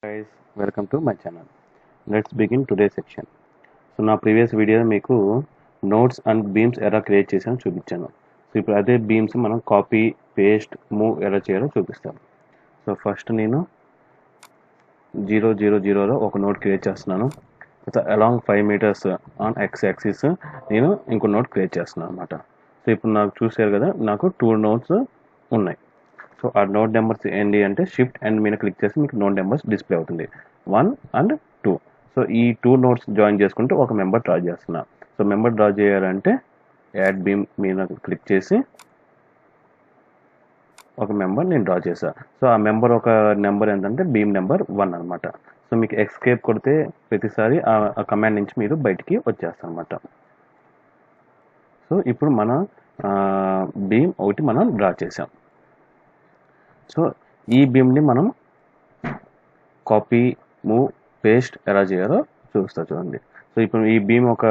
Guys, welcome to my channel. Let's begin today's section. So నా previous video మీకు notes and beams ఎలా create చేసానో చూపించాను. So ఇప్పుడు అదే బీమ్స్ మనం కాపీ పేస్ట్ మూవ్ ఎలా చేయాలో చూపిస్తాను. సో ఫస్ట్ నేను 000లో ఒక నోట్ క్రియేట్ చేస్తున్నాను. Along 5 meters on X axis నేను ఇంకో నోట్ క్రియేట్ చేస్తున్నాను అనమాట. సో ఇప్పుడు నాకు చూసారు కదా, నాకు 2 notes ఉన్నాయి. సో ఆ నోట్ నెంబర్స్ ఏంటి అంటే షిఫ్ట్ అండ్ మీద క్లిక్ చేసి మీకు నోట్ నెంబర్స్ డిస్ప్లే అవుతుంది 1 and 2. సో ఈ 2 notes జాయిన్ చేసుకుంటూ ఒక మెంబర్ డ్రా చేస్తున్నా. సో మెంబర్ డ్రా చేయాలంటే యాడ్ బీమ్ మీద క్లిక్ చేసి ఒక మెంబర్ నేను డ్రా చేశా. సో ఆ మెంబర్ ఒక నెంబర్ ఏంటంటే బీమ్ నెంబర్ 1 అనమాట. సో మీకు ఎస్కేప్ కొడితే ప్రతిసారి ఆ కమాండ్ నుంచి మీరు బయటికి వచ్చేస్తారు అనమాట. సో ఇప్పుడు మన బీమ్ ఒకటి మనం డ్రా చేసాం. సో ఈ బీమ్ని మనం కాపీ మూవ్ పేస్ట్ ఎలా చేయాలో చూడండి. సో ఇప్పుడు ఈ బీమ్ ఒక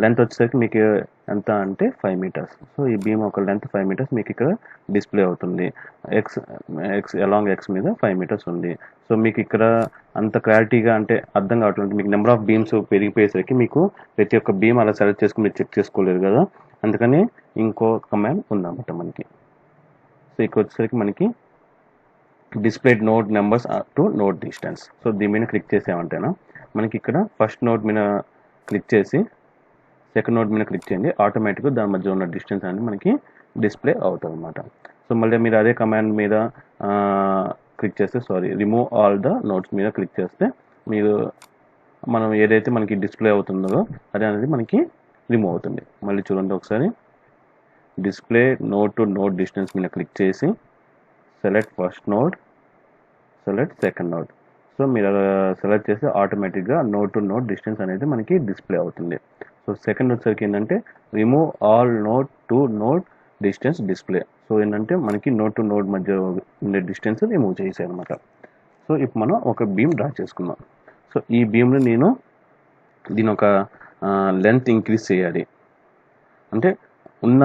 లెంత్ వచ్చేసరికి మీకు ఎంత అంటే 5 meters. సో ఈ బీమ్ ఒక లెంత్ 5 meters మీకు ఇక్కడ డిస్ప్లే అవుతుంది. ఎక్స్ అలాంగ్ ఎక్స్ మీద 5 meters ఉంది. సో మీకు ఇక్కడ అంత క్లారిటీగా అంటే అర్థం కావట్లేదు. మీకు నెంబర్ ఆఫ్ బీమ్స్ పెరిగిపోయేసరికి మీకు ప్రతి ఒక్క బీమ్ అలా సెలెక్ట్ చేసుకుని మీరు చెక్ చేసుకోలేరు కదా, అందుకని ఇంకో కమాండ్ ఉందన్నమాట మనకి. సో ఇక్కడ వచ్చేసరికి మనకి displayed node numbers to node distance. So దీని మీద క్లిక్ చేసామంటేనా మనకి ఇక్కడ ఫస్ట్ నోడ్ మీద క్లిక్ చేసి సెకండ్ నోడ్ మీద క్లిక్ చేయండి, ఆటోమేటిక్గా దాని మధ్య ఉన్న డిస్టెన్స్ అనేది మనకి డిస్ప్లే అవుతుంది అనమాట. సో మళ్ళీ మీరు అదే కమాండ్ మీద క్లిక్ చేస్తే రిమూవ్ ఆల్ ద నోట్స్ మీద క్లిక్ చేస్తే మీరు మనం ఏదైతే మనకి డిస్ప్లే అవుతుందో అదే అనేది మనకి రిమూవ్ అవుతుంది. మళ్ళీ చూడండి ఒకసారి, display node to node distance మీద క్లిక్ చేసి select first node, select second node. So మీరు సెలెక్ట్ చేస్తే ఆటోమేటిక్గా నోడ్ టు నోడ్ డిస్టెన్స్ అనేది మనకి డిస్ప్లే అవుతుంది. సో సెకండ్ వచ్చేసరికి ఏంటంటే remove all node to node distance display. So ఏంటంటే మనకి నోడ్ టు నోడ్ మధ్య ఉండే డిస్టెన్స్ రిమూవ్ చేసాయి అనమాట. సో ఇప్పుడు మనం ఒక బీమ్ డ్రా చేసుకున్నాం. సో ఈ బీమ్ని నేను దీని ఒక లెంత్ ఇంక్రీజ్ చేయాలి అంటే ఉన్న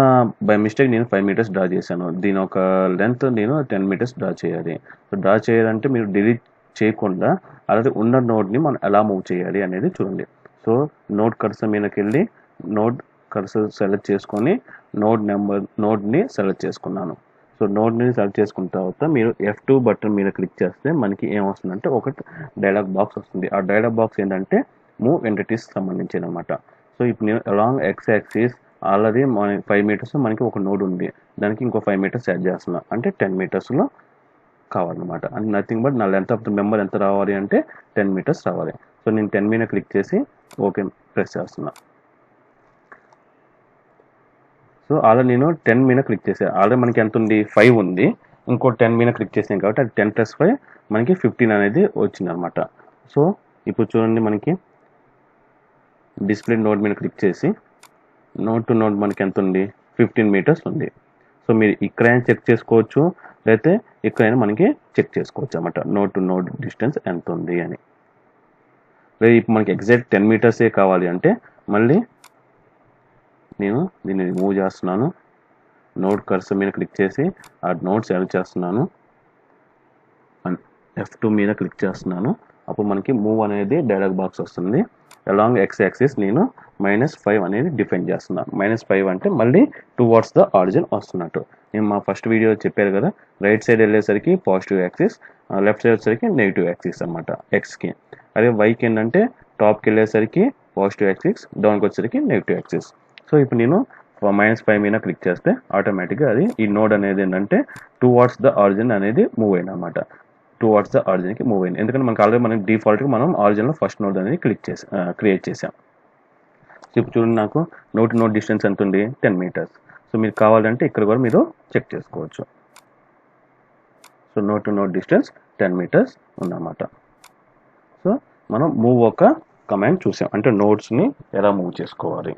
బై మిస్టేక్ నేను 5 meters డ్రా చేశాను. దీని ఒక లెంత్ నేను 10 meters డ్రా చేయాలి. సో డ్రా చేయాలంటే మీరు డిలీట్ చేయకుండా అలాగే ఉన్న నోడ్ని మనం ఎలా మూవ్ చేయాలి అనేది చూడండి. సో నోడ్ కర్సర్ మీదకి వెళ్ళి నోడ్ కర్సర్ సెలెక్ట్ చేసుకొని నోడ్ని సెలెక్ట్ చేసుకున్నాను. సో నోడ్ని సెలెక్ట్ చేసుకున్న తర్వాత మీరు F2 బటన్ మీద క్లిక్ చేస్తే మనకి ఏమొస్తుందంటే ఒక డైలాగ్ బాక్స్ వస్తుంది. ఆ డైలాగ్ బాక్స్ ఏంటంటే మూవ్ ఎంటిటీస్ సంబంధించి అనమాట. సో ఇప్పుడు నేను along x axis already 5 meters మనకి ఒక నోడ్ ఉంది, దానికి ఇంకో 5 meters యాడ్ చేస్తున్నా అంటే 10 metersలో కావాలన్నమాట. అండ్ నథింగ్ బట్ నా లెంత్ ఆఫ్ ద మెంబర్ ఎంత రావాలి అంటే 10 meters రావాలి. సో నేను 10 మీద క్లిక్ చేసి ఓకే ప్రెస్ చేస్తున్నా. సో ఆల్రెడీ నేను 10 మీద క్లిక్ చేసాను. ఆల్రెడీ మనకి ఎంత ఉంది 5 ఉంది, ఇంకో 10 మీద క్లిక్ చేసాను కాబట్టి అది 10 + 5 మనకి 15 అనేది వచ్చింది అనమాట. సో ఇప్పుడు చూడండి, మనకి డిస్ప్లే నోడ్ మీద క్లిక్ చేసి నోడ్ టు నోడ్ మనకి ఎంత ఉంది 15 meters ఉంది. సో మీరు ఇక్కడైనా చెక్ చేసుకోవచ్చు, లేకపోతే ఇక్కడైనా మనకి చెక్ చేసుకోవచ్చు అన్నమాట నోడ్ టు నోడ్ డిస్టెన్స్ ఎంత ఉంది అని. లేదు ఇప్పుడు మనకి ఎగ్జాక్ట్ 10 meters కావాలి అంటే మళ్ళీ నేను దీన్ని రిమూవ్ చేస్తున్నాను. నోడ్ కర్సర్ మీద క్లిక్ చేసి ఆ నోడ్ సెలెక్ట్ చేస్తున్నాను, F2 మీద క్లిక్ చేస్తున్నాను. అప్పుడు మనకి మూవ్ అనేది డైలాగ్ బాక్స్ వస్తుంది. అలాంగ్ ఎక్స్ యాక్సిస్ నేను -5 అనేది డిఫైన్ చేస్తున్నాను. -5 అంటే మళ్ళీ టువర్డ్స్ ద ఆరిజిన్ వస్తున్నట్టు. నేను మా ఫస్ట్ వీడియో చెప్పారు కదా, రైట్ సైడ్ వెళ్ళేసరికి పాజిటివ్ యాక్సిస్, లెఫ్ట్ సైడ్ వచ్చేసరికి నెగిటివ్ యాక్సిస్ అనమాట ఎక్స్కి. అదే వైకి ఏంటంటే టాప్కి వెళ్ళేసరికి పాజిటివ్ యాక్సిస్, డౌన్కి వచ్చేసరికి నెగిటివ్ యాక్సిస్. సో ఇప్పుడు నేను -5 మీద క్లిక్ చేస్తే ఆటోమేటిక్గా అది ఈ నోడ్ అనేది ఏంటంటే టువర్డ్స్ ద ఆరిజిన్ అనేది మూవ్ అయింది అనమాట. టువర్డ్స్ ద ఆరిజిన్కి మూవ్ అయింది. ఎందుకంటే మనకి ఆల్రెడీ మనం డిఫాల్ట్గా మనం ఆరిజిన్లో ఫస్ట్ నోడ్ అనేది క్రియేట్ చేసాం. సో ఇప్పుడు చూడండి, నాకు నోడ్ టు నోడ్ డిస్టెన్స్ ఎంత ఉంది 10 meters. సో మీరు కావాలంటే ఇక్కడ కూడా మీరు చెక్ చేసుకోవచ్చు. So node to node distance 10 meters ఉందన్నమాట. సో మనం మూవ్ ఒక కమాండ్ చూసాం, అంటే నోడ్స్ని ఎలా మూవ్ చేసుకోవాలి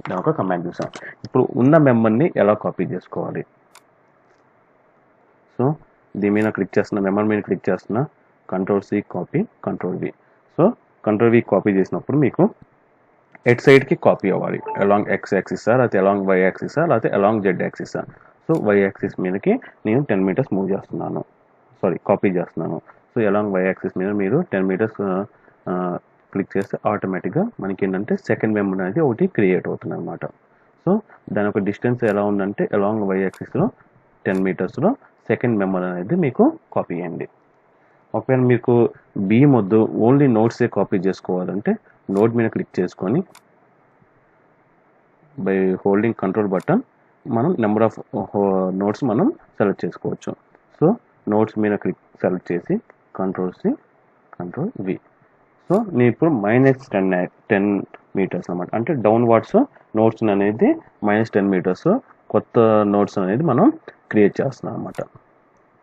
దాని ఒక కమాండ్ చూసాం. ఇప్పుడు ఉన్న మెంబర్ని ఎలా కాపీ చేసుకోవాలి. సో దీని మీద క్లిక్ చేస్తున్నా, మెంబర్ మీద క్లిక్ చేస్తున్నా, Ctrl+C copy, Ctrl+V. So Ctrl+V copy చేసినప్పుడు మీకు ఎట్ సైడ్కి కాపీ అవ్వాలి. అలాంగ్ ఎక్స్ యాక్సిస్ లేకపోతే అలాంగ్ వై యాక్సిస్ లేకపోతే along z axis. So y axis మీదకి నేను 10 meters మూవ్ చేస్తున్నాను, కాపీ చేస్తున్నాను. సో అలాంగ్ వై యాక్సిస్ మీద మీరు 10 మీటర్స్ క్లిక్ చేస్తే ఆటోమేటిక్గా మనకి ఏంటంటే సెకండ్ మెంబర్ అనేది ఒకటి క్రియేట్ అవుతుంది అనమాట. సో దాని ఒక డిస్టెన్స్ ఎలా ఉందంటే అలాంగ్ వై యాక్సిస్లో 10 మీటర్స్లో సెకండ్ మెంబర్ అనేది మీకు కాపీ చేయండి. ఒకవేళ మీకు బీమ్ వద్దు, ఓన్లీ నోట్సే కాపీ చేసుకోవాలంటే నోట్ మీద క్లిక్ చేసుకొని బై హోల్డింగ్ కంట్రోల్ బటన్ మనం నెంబర్ ఆఫ్ నోట్స్ మనం సెలెక్ట్ చేసుకోవచ్చు. సో నోట్స్ మీద క్లిక్ సెలెక్ట్ చేసి కంట్రోల్-C కంట్రోల్-V. సో నేను ఇప్పుడు -10 మీటర్స్ అనమాట, అంటే డౌన్వర్డ్స్ నోట్స్ అనేది -10 మీటర్స్ కొత్త నోట్స్ అనేది మనం క్రియేట్ చేస్తున్నాం అనమాట.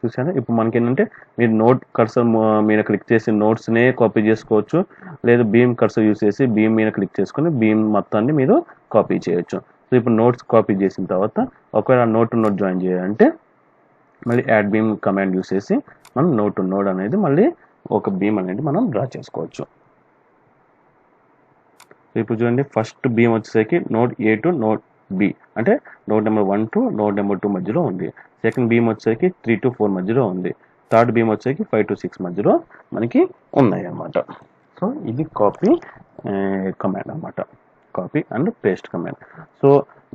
చూసారా, ఇప్పుడు మనకి ఏంటంటే మీరు నోట్ కర్సర్ మీద క్లిక్ చేసి నోట్స్నే కాపీ చేసుకోవచ్చు, లేదు బీమ్ కర్సర్ యూస్ చేసి బీమ్ మీద క్లిక్ చేసుకొని బీమ్ మొత్తాన్ని మీరు కాపీ చేయొచ్చు. సో ఇప్పుడు నోట్స్ కాపీ చేసిన తర్వాత ఒకవేళ నోట్ టు నోట్ జాయిన్ చేయాలంటే మళ్ళీ యాడ్ బీమ్ కమాండ్ యూస్ చేసి మనం నోట్ టు నోడ్ అనేది మళ్ళీ ఒక బీమ్ అనేది మనం డ్రా చేసుకోవచ్చు. ఇప్పుడు చూడండి, ఫస్ట్ బీమ్ వచ్చేసరికి node A to node B, అంటే node number 1 to node number 2 మధ్యలో ఉంది. సెకండ్ బీమ్ వచ్చేసరికి 3 to 4 మధ్యలో ఉంది. థర్డ్ బీమ్ వచ్చేసరికి 5 to 6 మధ్యలో మనకి ఉన్నాయి అన్నమాట. సో ఇది కాపీ కమాండ్ అన్నమాట, copy and paste command. So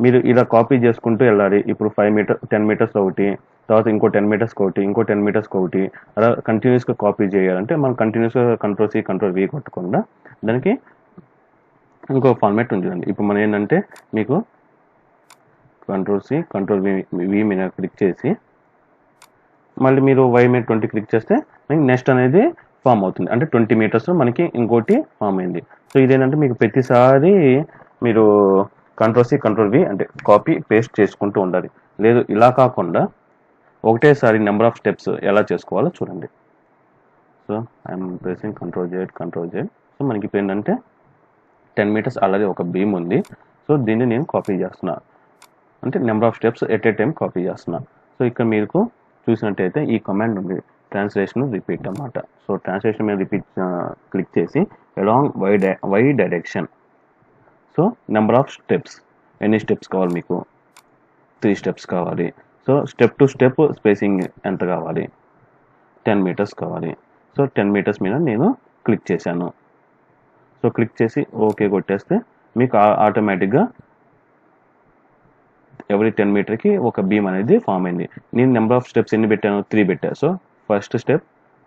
మీరు ఇలా కాపీ చేసుకుంటూ వెళ్ళాలి. ఇప్పుడు 10 మీటర్స్ ఒకటి, తర్వాత ఇంకో 10 మీటర్స్ ఒకటి, ఇంకో 10 మీటర్స్ ఒకటి, అలా కంటిన్యూస్గా కాపీ చేయాలంటే మనం కంటిన్యూస్గా కంట్రోల్-C కంట్రోల్-V కొట్టకుండా దానికి ఇంకో ఫార్మాట్ ఉంటుందండి. ఇప్పుడు మనం ఏంటంటే మీకు కంట్రోల్-C కంట్రోల్-V మీద క్లిక్ చేసి మళ్ళీ మీరు Y మీద 20 క్లిక్ చేస్తే మీకు నెక్స్ట్ అనేది ఫామ్ అవుతుంది, అంటే 20 మీటర్స్ మనకి ఇంకోటి ఫామ్ అయింది. సో ఇదేంటంటే మీకు ప్రతిసారి మీరు కంట్రోల్-C కంట్రోల్-V అంటే కాపీ పేస్ట్ చేసుకుంటూ ఉండాలి. లేదు ఇలా కాకుండా ఒకటేసారి నెంబర్ ఆఫ్ స్టెప్స్ ఎలా చేసుకోవాలో చూడండి. So I'm pressing control Z. So మనకి ఇప్పుడు ఏంటంటే 10 మీటర్స్ ఆల్రెడీ ఒక బీమ్ ఉంది. సో దీన్ని నేను కాపీ చేస్తున్నా, అంటే number of steps at a time copy చేస్తున్నా. సో ఇక్కడ మీకు చూసినట్టయితే ఈ కమాండ్ ఉంది, ట్రాన్స్లేషన్ రిపీట్ అన్నమాట. సో ట్రాన్స్లేషన్ మీద రిపీట్ క్లిక్ చేసి along why direction. So number of steps, ఎన్ని స్టెప్స్ కావాలి మీకు? 3 స్టెప్స్ కావాలి. So step to step spacing ఎంత కావాలి? 10 మీటర్స్ కావాలి. సో 10 మీటర్స్ మీద నేను క్లిక్ చేశాను. సో క్లిక్ చేసి ఓకే కొట్టేస్తే మీకు ఆటోమేటిక్గా ఎవరీ 10 మీటర్కి ఒక బీమ్ అనేది ఫామ్ అయింది. నేను నెంబర్ ఆఫ్ స్టెప్స్ ఎన్ని పెట్టాను? 3 పెట్టాను. So first step,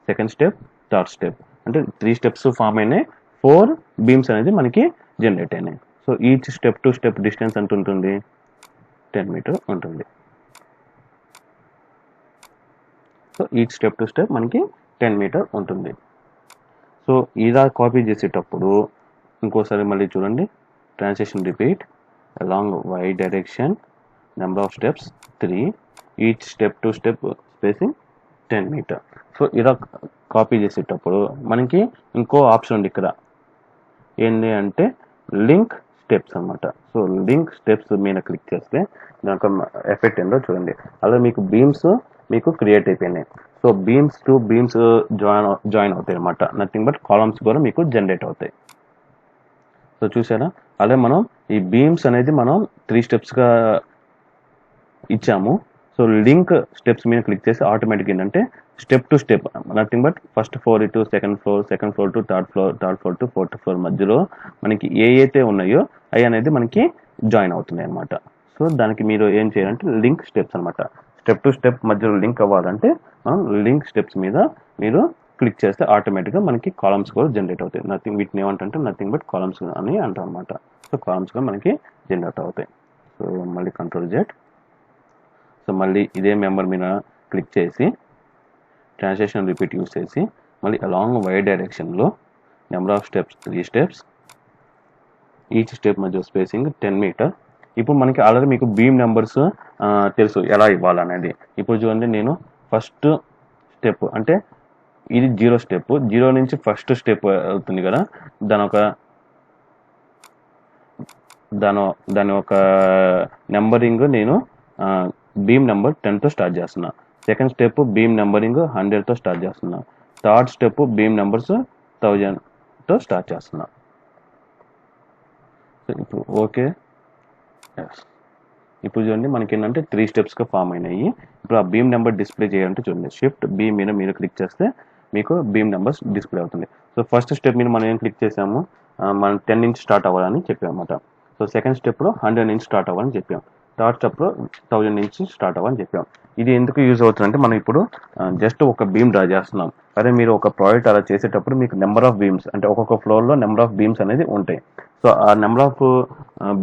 second step, third step, అంటే 3 స్టెప్స్ ఫామ్ అయినాయి. 4 బీమ్స్ అనేది మనకి జనరేట్ అయినాయి. So each step to step distance ఎంత ఉంటుంది? 10 మీటర్ ఉంటుంది. So each step to step మనకి 10 మీటర్ ఉంటుంది. సో ఇలా కాపీ చేసేటప్పుడు ఇంకోసారి మళ్ళీ చూడండి, translation repeat along why direction, number of steps 3, each step to step spacing 10 metre. So ఇలా కాపీ చేసేటప్పుడు మనకి ఇంకో ఆప్షన్ ఉంది ఇక్కడ, ఏంటి అంటే లింక్ స్టెప్స్ అన్నమాట. సో లింక్ స్టెప్స్ మీద క్లిక్ చేస్తే దానికి ఎఫెక్ట్ ఏందో చూడండి. అలా మీకు బీమ్స్ మీకు క్రియేట్ అయిపోయినాయి. So beams to beams join అవుతాయి అన్నమాట, నథింగ్ బట్ కాలమ్స్ కూడా మీకు జనరేట్ అవుతాయి. సో చూసారా, అలా మనం ఈ బీమ్స్ అనేది మనం 3 స్టెప్స్గా ఇచ్చాము. సో లింక్ స్టెప్స్ మీద క్లిక్ చేసి ఆటోమేటిక్ ఏంటంటే step to step, nothing but first floor to second floor to third floor to fourth floor మధ్యలో మనకి అయితే ఉన్నాయో అవి అనేది మనకి జాయిన్ అవుతున్నాయి అన్నమాట. సో దానికి మీరు ఏం చేయాలంటే లింక్ స్టెప్స్ అనమాట. స్టెప్ టు స్టెప్ మధ్యలో లింక్ అవ్వాలంటే మనం లింక్ స్టెప్స్ మీద మీరు క్లిక్ చేస్తే ఆటోమేటిక్గా మనకి కాలమ్స్ కూడా జనరేట్ అవుతాయి. వీటిని ఏమంటే నథింగ్ బట్ కాలమ్స్ అని అంటాం అనమాట. సో కాలమ్స్ కూడా మనకి జనరేట్ అవుతాయి. సో మళ్ళీ కంట్రోల్-Z. సో మళ్ళీ ఇదే మెంబర్ మీద క్లిక్ చేసి ట్రాన్స్లేషన్ రిపీట్ యూస్ చేసి మళ్ళీ అలాంగ్ వై డైరెక్షన్లో number of steps 3 steps, each step మధ్య స్పేసింగ్ 10 మీటర్. ఇప్పుడు మనకి ఆల్రెడీ మీకు బీమ్ నెంబర్స్ తెలుసు ఎలా ఇవ్వాలనేది. ఇప్పుడు చూడండి, నేను ఫస్ట్ స్టెప్ అంటే ఇది 0 స్టెప్, 0 నుంచి ఫస్ట్ స్టెప్ అవుతుంది కదా, దాని ఒక నెంబరింగ్ నేను బీమ్ నెంబర్ 10తో స్టార్ట్ చేస్తున్నా. సెకండ్ స్టెప్ బీమ్ నెంబరింగ్ 100తో స్టార్ట్ చేస్తున్నా. థర్డ్ స్టెప్ బీమ్ నెంబర్స్ 1000తో స్టార్ట్ చేస్తున్నా. ఇప్పుడు ఓకే, ఇప్పుడు చూడండి మనకి ఏంటంటే 3 స్టెప్స్గా ఫామ్ అయినాయి. ఇప్పుడు ఆ బీమ్ నెంబర్ డిస్ప్లే చేయాలంటే చూడండి, షిఫ్ట్ బీమ్ మీద మీరు క్లిక్ చేస్తే మీకు బీమ్ నెంబర్స్ డిస్ప్లే అవుతుంది. సో ఫస్ట్ స్టెప్ మీద మనం ఏం క్లిక్ చేసాము, మనం 10 నుంచి స్టార్ట్ అవ్వాలని చెప్పామన్నమాట. సో సెకండ్ స్టెప్లో 100 నుంచి స్టార్ట్ అవ్వాలని చెప్పాం. థర్డ్ స్టెప్లో 1000 నుంచి స్టార్ట్ అవ్వాలని చెప్పాం. ఇది ఎందుకు యూజ్ అవుతుందంటే మనం ఇప్పుడు జస్ట్ ఒక బీమ్ డ్రా చేస్తున్నాం. అదే మీరు ఒక ప్రాజెక్ట్ అలా చేసేటప్పుడు మీకు నెంబర్ ఆఫ్ బీమ్స్ అంటే ఒక్కొక్క ఫ్లోర్లో నెంబర్ ఆఫ్ బీమ్స్ అనేది ఉంటాయి. సో ఆ నెంబర్ ఆఫ్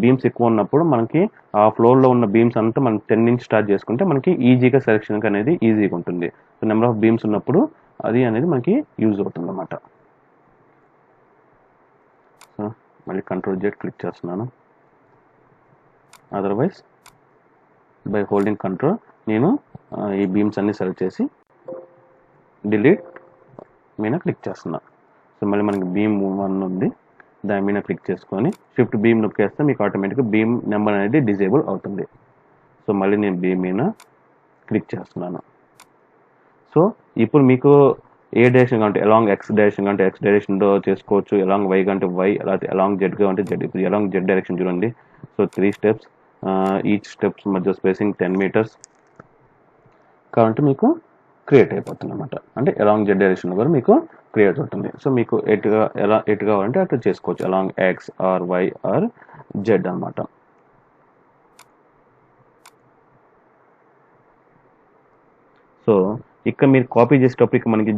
బీమ్స్ ఎక్కువ ఉన్నప్పుడు మనకి ఆ ఫ్లోర్లో ఉన్న బీమ్స్ అంతా మనం 10 నుంచి స్టార్ట్ చేసుకుంటే మనకి ఈజీగా సెలెక్షన్ అనేది ఈజీగా ఉంటుంది. సో నెంబర్ ఆఫ్ బీమ్స్ ఉన్నప్పుడు అది అనేది మనకి యూజ్ అవుతుంది అన్నమాట. సో మళ్ళీ కంట్రోల్ Z క్లిక్ చేస్తున్నాను. అదర్వైజ్ బై హోల్డింగ్ కంట్రోల్ నేను ఈ బీమ్స్ అన్ని సెలెక్ట్ చేసి డిలీట్ మీద క్లిక్ చేస్తున్నా. సో మళ్ళీ మనకి బీమ్ 1 ఉంది, దాని మీద క్లిక్ చేసుకొని షిఫ్ట్ బీమ్ నొక్కేస్తే మీకు ఆటోమేటిక్గా బీమ్ నెంబర్ అనేది డిజేబుల్ అవుతుంది. సో మళ్ళీ నేను బీమ్ మీద క్లిక్ చేస్తున్నాను. సో ఇప్పుడు మీకు ఏ డైరెక్షన్ అంటే అలాంగ్ ఎక్స్ డైరెక్షన్ అంటే ఎక్స్ డైరెక్షన్లో చేసుకోవచ్చు, అలాంగ్ వై అంటే వై, అలాగే అలాంగ్ జెడ్గా అంటే జెడ్. ఇప్పుడు అలాంగ్ జెడ్ డైరెక్షన్ చూడండి. సో 3 స్టెప్స్, ఈచ్ స్టెప్స్ మధ్య స్పేసింగ్ 10 మీటర్స్ కాబట్టి మీకు క్రియేట్ అయిపోతుంది అనమాట. అంటే అలాంగ్ జెడ్ డైరెక్షన్ కూడా మీకు క్రియేట్ అవుతుంది. సో మీకు ఎటు కావాలంటే అటు చేసుకోవచ్చు, along x or y or z అనమాట. సో ఇక్కడ మీరు కాపీ చేసేటప్పుడు మనకి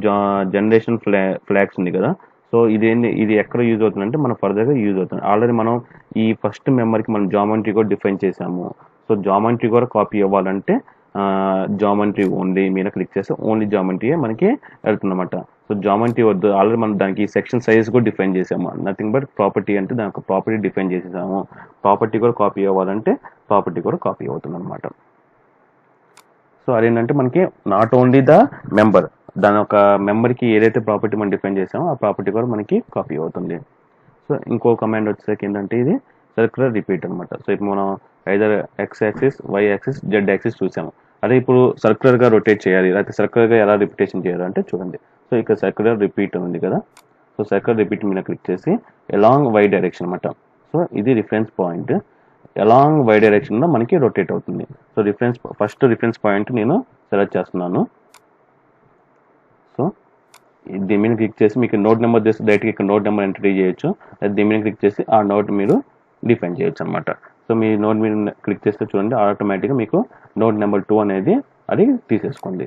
జనరేషన్ ఫ్లాగ్స్ ఉంది కదా. సో ఇది ఎక్కడ యూజ్ అవుతుందంటే మనం ఫర్దర్గా యూజ్ అవుతుంది. ఆల్రెడీ మనం ఈ ఫస్ట్ మెంబర్కి మనం జామెట్రీ కూడా డిఫైన్ చేసాము. సో జామెట్రీ కూడా కాపీ అవ్వాలంటే జామెట్రీ ఓన్లీ మీద క్లిక్ చేస్తే ఓన్లీ జామెట్రీయే మనకి వెళ్తుందన్నమాట. సో జామెట్రీ వద్దు, ఆల్రెడీ మనం దానికి సెక్షన్ సైజ్ కూడా డిఫైన్ చేసాము. నథింగ్ బట్ ప్రాపర్టీ అంటే దానికి ప్రాపర్టీ డిఫైన్ చేసేసాము. ప్రాపర్టీ కూడా కాపీ అవ్వాలంటే ప్రాపర్టీ కూడా కాపీ అవుతుంది అనమాట. సో అదేంటంటే మనకి నాట్ ఓన్లీ ద మెంబర్, దాని ఒక మెంబర్కి ఏదైతే ప్రాపర్టీ మనం డిఫైన్ చేసామో ఆ ప్రాపర్టీ కూడా మనకి కాపీ అవుతుంది. సో ఇంకో కమాండ్ వచ్చేసరికి ఏంటంటే ఇది సర్క్యులర్ రిపీట్ అనమాట. సో ఇప్పుడు మనం either x axis, y axis, z axis చూసాము. అదే ఇప్పుడు సర్క్యులర్గా రొటేట్ చేయాలి, లేకపోతే సర్క్యులర్గా ఎలా రిపిటేషన్ చేయాలి అంటే చూడండి. సో ఇక్కడ సర్క్యులర్ రిపీట్ ఉంది కదా. సో సర్క్యులర్ రిపీట్ మీద క్లిక్ చేసి అలాంగ్ వై డైరెక్షన్ అనమాట. సో ఇది రిఫరెన్స్ పాయింట్, అలాంగ్ వై డైరెక్షన్లో మనకి రొటేట్ అవుతుంది. సో ఫస్ట్ రిఫరెన్స్ పాయింట్ నేను సెలెక్ట్ చేస్తున్నాను. సో దీని మీద క్లిక్ చేసి మీకు నోట్ నెంబర్ చేసి డైరెక్ట్గా ఇక్కడ నోట్ నెంబర్ ఎంటర్ చేయొచ్చు. దీని మీద క్లిక్ చేసి ఆ నోట్ మీరు డిఫైన్ చేయొచ్చు అనమాట. సో మీ నోట్ మీద క్లిక్ చేస్తే చూడండి ఆటోమేటిక్గా మీకు నోట్ నెంబర్ 2 అనేది అది తీసేసుకోండి.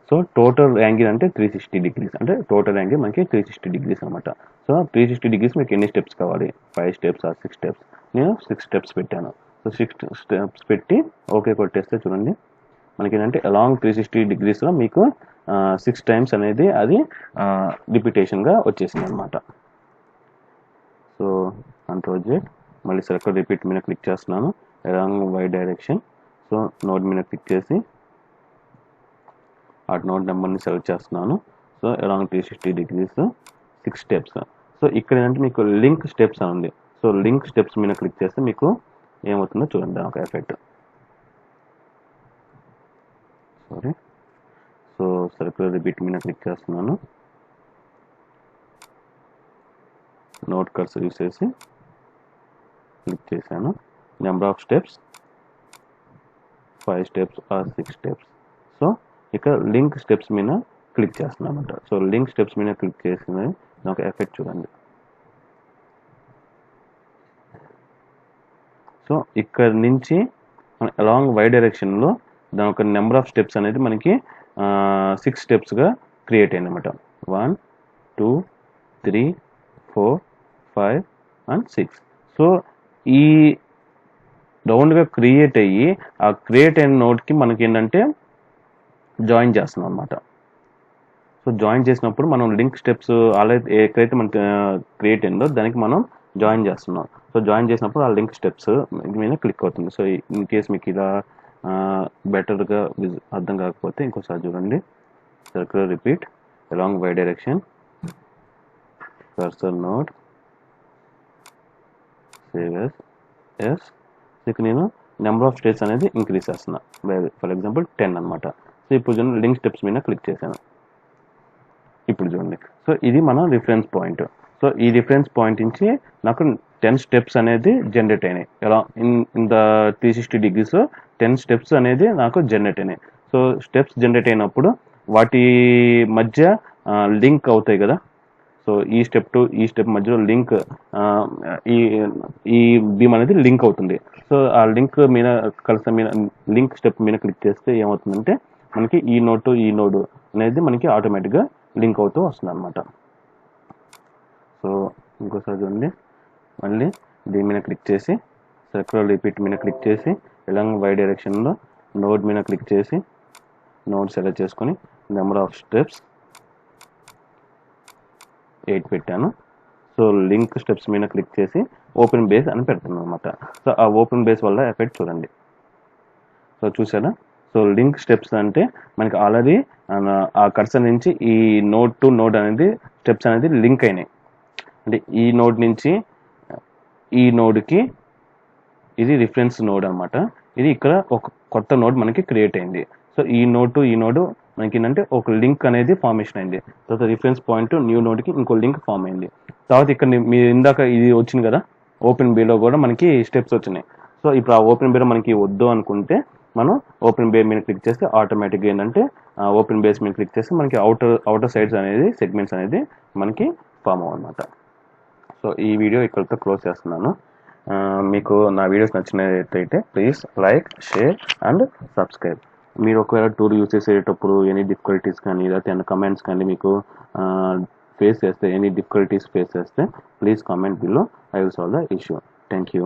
సో టోటల్ యాంగిల్ అంటే 360 డిగ్రీస్, అంటే టోటల్ యాంగిల్ మనకి 360 డిగ్రీస్ అనమాట. సో 360 డిగ్రీస్ మీకు ఎన్ని స్టెప్స్ కావాలి, 5 స్టెప్స్ ఆర్ 6 స్టెప్స్, నేను 6 స్టెప్స్ పెట్టాను. సో 6 స్టెప్స్ పెట్టి ఓకే కొట్టేస్తే చూడండి మనకి ఏంటంటే అలాంగ్ 360 డిగ్రీస్లో మీకు 6 టైమ్స్ అనేది అది రిపిటేషన్గా వచ్చేసింది అనమాట. సో కంట్రోల్ Z మళ్ళీ సర్కిల్ రిపీట్ మీద క్లిక్ చేస్తున్నాను, along why direction. So note మీద క్లిక్ చేసి ఆ నోట్ నెంబర్ని సెలెక్ట్ చేస్తున్నాను. So along 360 degrees 6 steps. So ఇక్కడ ఏంటంటే మీకు లింక్ స్టెప్స్ అని ఉంది. సో లింక్ స్టెప్స్ మీద క్లిక్ చేస్తే మీకు ఏమవుతుందో చూడండి దాని ఒక effect. Sorry, so circular repeat మీద క్లిక్ చేస్తున్నాను, నోట్ కర్సర్ యూస్ చేసి క్లిక్ చేశాను. Number of steps 5 steps are 6 steps. So ఇక్కడ లింక్ స్టెప్స్ మీద క్లిక్ చేస్తున్నాను అనమాట. సో లింక్ స్టెప్స్ మీద క్లిక్ చేసిన ఒక ఎఫెక్ట్ చూడండి. సో ఇక్కడ నుంచి మన అలాంగ్ వై డైరెక్షన్లో దాని ఒక నెంబర్ ఆఫ్ స్టెప్స్ అనేది మనకి 6 స్టెప్స్గా క్రియేట్ అయింది అనమాట. 1 2 3 4 5 and 6. సో ఈ రౌండ్గా క్రియేట్ అయ్యి ఆ క్రియేట్ అయిన నోట్కి మనకి ఏంటంటే జాయిన్ చేస్తున్నాం అనమాట. సో జాయిన్ చేసినప్పుడు మనం లింక్ స్టెప్స్ ఆల్రెడీ ఎక్కడైతే మనకి క్రియేట్ అయిందో దానికి మనం జాయిన్ చేస్తున్నాం. సో జాయిన్ చేసినప్పుడు ఆ లింక్ స్టెప్స్ మీద క్లిక్ అవుతుంది. సో ఇన్ కేస్ మీకు ఇలా బెటర్గా అర్థం కాకపోతే ఇంకోసారి చూడండి. Circular repeat along why direction, cursor note, save as. ఇక్కడ నేను నెంబర్ ఆఫ్ స్టెప్స్ అనేది ఇంక్రీజ్ చేస్తున్నా, ఫర్ ఎగ్జాంపుల్ 10 అనమాట. సో ఇప్పుడు చూడండి లింక్ స్టెప్స్ మీద క్లిక్ చేశాను. ఇప్పుడు చూడండి, సో ఇది మన రిఫరెన్స్ పాయింట్. సో ఈ రిఫరెన్స్ పాయింట్ నుంచి నాకు 10 స్టెప్స్ అనేది జనరేట్ అయినాయి. ఎలా ఇన్ ద 360 డిగ్రీస్లో 10 స్టెప్స్ అనేది నాకు జనరేట్ అయినాయి. సో స్టెప్స్ జనరేట్ అయినప్పుడు వాటి మధ్య లింక్ అవుతాయి కదా. సో ఈ స్టెప్ టు ఈ స్టెప్ మధ్యలో లింక్, ఈ ఈ బీమ్ అనేది లింక్ అవుతుంది. సో ఆ లింక్ మీద మీద లింక్ స్టెప్ మీద క్లిక్ చేస్తే ఏమవుతుందంటే మనకి ఈ నోడ్ టు ఈ నోడ్ అనేది మనకి ఆటోమేటిక్గా లింక్ అవుతూ వస్తుంది అనమాట. సో ఇంకోసారి చూడండి, మళ్ళీ దీని మీద క్లిక్ చేసి సర్క్యులర్ రిపీట్ మీద క్లిక్ చేసి ఎలాంగ్ వై డైరెక్షన్లో నోడ్ మీద క్లిక్ చేసి నోడ్ సెలెక్ట్ చేసుకొని నెంబర్ ఆఫ్ స్టెప్స్ 8 పెట్టాను. సో లింక్ స్టెప్స్ మీద క్లిక్ చేసి ఓపెన్ బేస్ అని పెడుతున్నాను అనమాట. సో ఆ ఓపెన్ బేస్ వల్ల ఎఫెక్ట్ చూడండి. సో చూసారా, సో లింక్ స్టెప్స్ అంటే మనకి ఆల్రెడీ ఆ కర్సర్ నుంచి ఈ నోడ్ టు నోడ్ అనేది స్టెప్స్ అనేది లింక్ అయినాయి. అంటే ఈ నోడ్ నుంచి ఈ నోడ్కి ఇది రిఫరెన్స్ నోడ్ అనమాట. ఇది ఇక్కడ ఒక కొత్త నోడ్ మనకి క్రియేట్ అయింది. సో ఈ నోడ్ టు ఈ నోడ్ మనకి ఏంటంటే ఒక లింక్ అనేది ఫార్మేషన్ అయింది. తర్వాత రిఫరెన్స్ పాయింట్ న్యూ నోడ్కి ఇంకో లింక్ ఫామ్ అయింది. తర్వాత ఇక్కడ మీరు ఇందాక ఇది వచ్చింది కదా, ఓపెన్ బేలో కూడా మనకి స్టెప్స్ వచ్చినాయి. సో ఇప్పుడు ఆ ఓపెన్ బేలో మనకి వద్దు అనుకుంటే మనం ఓపెన్ బే మీద క్లిక్ చేస్తే ఆటోమేటిక్గా ఏంటంటే ఓపెన్ బేస్ మీద క్లిక్ చేస్తే మనకి అవుటర్ సైడ్స్ అనేది సెగ్మెంట్స్ అనేది మనకి ఫామ్ అవ్వనమాట. సో ఈ వీడియో ఇక్కడితో క్లోజ్ చేస్తున్నాను. మీకు నా వీడియోస్ నచ్చినట్లయితే please like, share and subscribe. మీరు ఒకవేళ టూల్ యూజ్ చేసేటప్పుడు ఎనీ డిఫికల్టీస్ కానీ లేకపోతే ఏమైనా కమెంట్స్ కానీ మీకు ఫేస్ చేస్తే, ఎనీ డిఫికల్టీస్ ఫేస్ చేస్తే please comment below. I will solve the issue. Thank you.